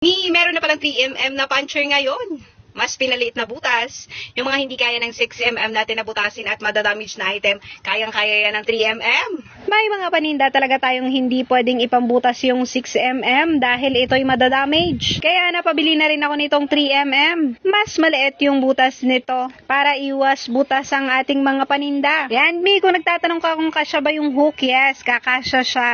Meron na palang 3mm na puncher ngayon. Mas pinaliit na butas. Yung mga hindi kaya ng 6mm natin na butasin at madadamage na item, kayang-kaya yan ng 3mm. May mga paninda talaga tayong hindi pwedeng ipambutas yung 6mm dahil ito'y madadamage. Kaya napabili na rin ako nitong 3mm. Mas maliit yung butas nito para iwas butas ang ating mga paninda. Yan, Mi, kung nagtatanong ka kung kasya ba yung hook, yes, kakasya siya.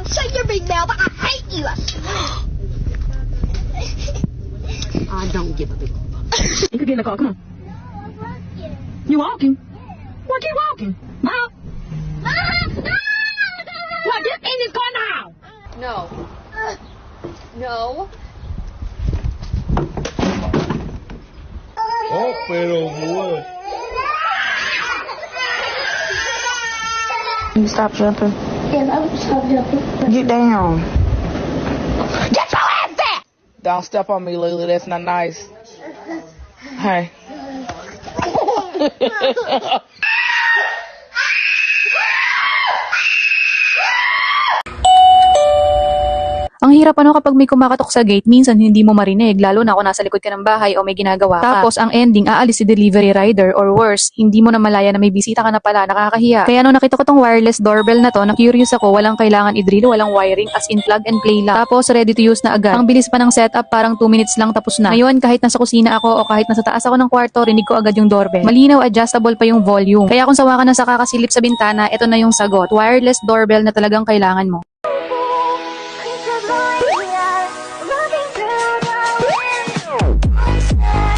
Shut your big mouth. I hate you. I don't give a big. You could get in the car. Come on. You walking? Well, keep walking. Mom. Well, get in this car now. No. No. Oh, pero boy. You stop jumping. Yeah, I'm stop jumping. Get down. Get your ass back! Don't step on me, Lily. That's not nice. Hey. Ang hirap kapag may kumakatok sa gate, minsan hindi mo marinig, lalo na kung nasa likod ka ng bahay o may ginagawa ka. Tapos ang ending, aalis si delivery rider or worse, hindi mo na malaya na may bisita ka na pala, nakakahiya. Kaya nung nakita ko tong wireless doorbell na to, na-curious ako, walang kailangan i-drill, walang wiring, as in plug and play lang. Tapos ready to use na agad. Ang bilis pa ng setup, parang 2 minutes lang tapos na. Ngayon, kahit nasa kusina ako o kahit nasa taas ako ng kwarto, rinig ko agad yung doorbell. Malinaw, adjustable pa yung volume. Kaya kung sawa ka na sa kakasilip sa bintana, ito na yung sagot. Wireless doorbell na talagang kailangan mo.